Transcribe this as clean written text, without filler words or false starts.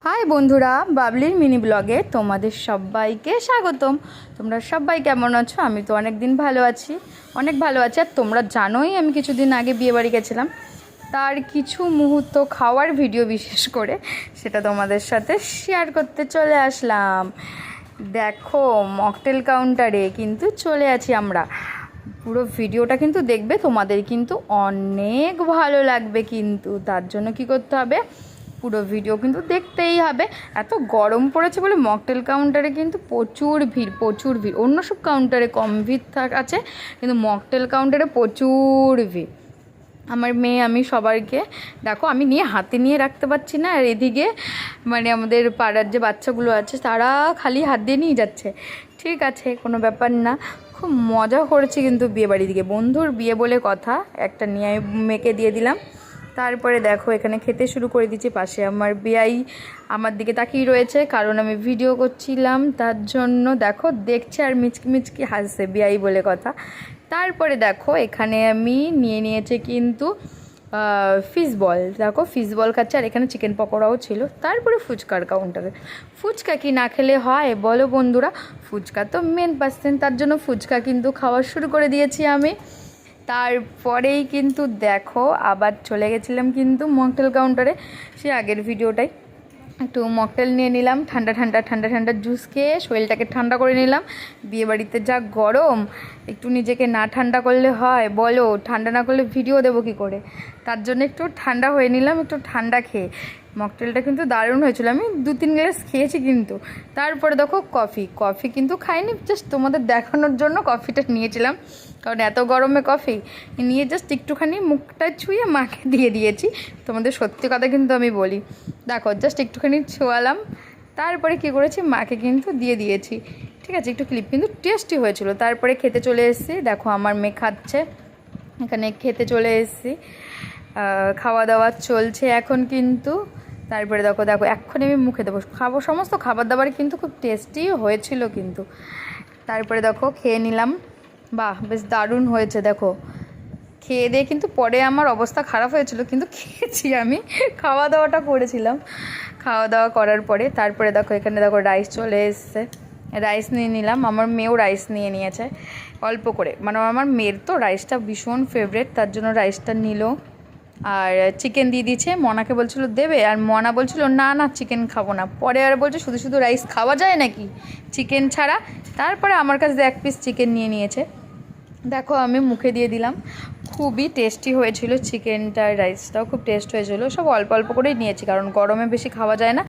High বন্ধুরা, বাবলির mini ব্লগে তোমাদের সবাইকে স্বাগতম। তোমরা সবাই কেমন আছো? আমি তো অনেক ভালো আছি। আর তোমরা জানোই আমি কিছুদিন আগে বিয়েবাড়ি গেছিলাম, তার কিছু মুহূর্ত খাওয়ার ভিডিও বিশেষ করে সেটা তোমাদের সাথে শেয়ার করতে চলে আসলাম। দেখো, মকটেল কাউন্টারে কিন্তু চলে আছি আমরা। পুরো ভিডিওটা কিন্তু দেখবে, তোমাদের কিন্তু অনেক ভালো লাগবে। কিন্তু তার জন্য কি করতে হবে, পুরো ভিডিও কিন্তু দেখতেই হবে। এত গরম পড়েছে বলে মকটেল কাউন্টারে কিন্তু প্রচুর ভিড়। অন্য সব কাউন্টারে কম ভিড় আছে, কিন্তু মকটেল কাউন্টারে প্রচুর ভিড়। আমার মেয়ে, আমি সবাইকে দেখো, আমি হাতে নিয়ে রাখতে পারছি না। আর এদিকে আমাদের পাড়ার যে বাচ্চাগুলো আছে তারা খালি হাত দিয়ে নিয়ে যাচ্ছে। ঠিক আছে, কোনো ব্যাপার না। খুব মজা করেছি কিন্তু বিয়েবাড়ি দিকে, বন্ধুর বিয়ে বলে কথা, একটা নিয়ে মেয়েকে দিয়ে দিলাম। তারপরে দেখো, এখানে খেতে শুরু করে দিচ্ছি। পাশে আমার বিয়াই আমার দিকে তাকিয়ে রয়েছে, কারণ আমি ভিডিও করছিলাম তার জন্য। দেখো, দেখছে আর মিচকি হাসছে, বিয়াই বলে কথা। তারপরে দেখো, এখানে আমি নিয়েছি কিন্তু ফিশ বল। দেখো, ফিশ বল খাচ্ছে, আর এখানে চিকেন পকোড়াও ছিল। তারপরে ফুচকার কাউন্টারে, ফুচকা কি না খেলে হয় বলো বন্ধুরা? ফুচকা তো মেন পার্সেন্ট, তার জন্য ফুচকা কিন্তু খাওয়া শুরু করে দিয়েছি আমি। তারপরেই কিন্তু দেখো, আবার চলে গেছিলাম কিন্তু মকটেল কাউন্টারে, সে আগের ভিডিওটাই। একটু মকটেল নিয়ে নিলাম, ঠান্ডা জুস খেয়ে শরীরটাকে ঠান্ডা করে নিলাম। বিয়েবাড়িতে যা গরম, একটু নিজেকে না ঠান্ডা করলে হয় বলো? ঠান্ডা না করলে ভিডিও দেবো কী করে? তার জন্য একটু ঠান্ডা হয়ে নিলাম, একটু ঠান্ডা খেয়ে। মকটেলটা কিন্তু দারুণ হয়েছিল, আমি 2-3 গ্লাস খেয়েছি কিন্তু। তারপরে দেখো, কফি কিন্তু খাইনি, জাস্ট তোমাদের দেখানোর জন্য কফিটা নিয়েছিলাম, কারণ এত গরমে কফি নিয়ে জাস্ট একটুখানি মুখটা ছুঁয়ে মাকে দিয়ে দিয়েছি। তোমাদের সত্যি কথা কিন্তু আমি বলি, দেখো জাস্ট একটুখানি ছোঁয়ালাম, তারপরে কী করেছি, মাকে কিন্তু দিয়ে দিয়েছি। ঠিক আছে, একটু ক্লিপ, কিন্তু টেস্টি হয়েছিল। তারপরে খেতে চলে এসেছি, দেখো আমার মেয়ে খাচ্ছে, এখানে খেতে চলে এসেছি, খাওয়া দাওয়া চলছে এখন কিন্তু। তারপরে দেখো এক্ষুনি আমি মুখে দেবো, সমস্ত খাবার দাবার কিন্তু খুব টেস্টি হয়েছিল কিন্তু। তারপরে দেখো খেয়ে নিলাম, বাহ বেশ দারুণ হয়েছে। দেখো, খেয়ে দিয়ে কিন্তু পরে আমার অবস্থা খারাপ হয়েছিল, কিন্তু খেয়েছি আমি, খাওয়া দাওয়াটা করেছিলাম। খাওয়া দাওয়া করার পরে তারপরে দেখো, এখানে দেখো রাইস চলে এসছে, রাইস নিয়ে নিলাম। আমার মেয়েও রাইস নিয়ে নিয়েছে অল্প করে, আমার মেয়ের তো রাইসটা ভীষণ ফেভারেট, তার জন্য রাইসটা নিল। আর চিকেন দিয়ে দিয়েছে, মনাকে বলছিল দেবে, আর মনা বলছিল না চিকেন খাবো না। পরে আর বলছে শুধু রাইস খাওয়া যায় নাকি চিকেন ছাড়া? তারপরে আমার কাছে 1 পিস চিকেন নিয়ে নিয়েছে। দেখো, আমি মুখে দিয়ে দিলাম, খুবই টেস্টি হয়েছিল চিকেনটা, রাইসটাও খুব টেস্ট হয়েছিল। সব অল্প করেই নিয়েছি, কারণ গরমে বেশি খাওয়া যায় না।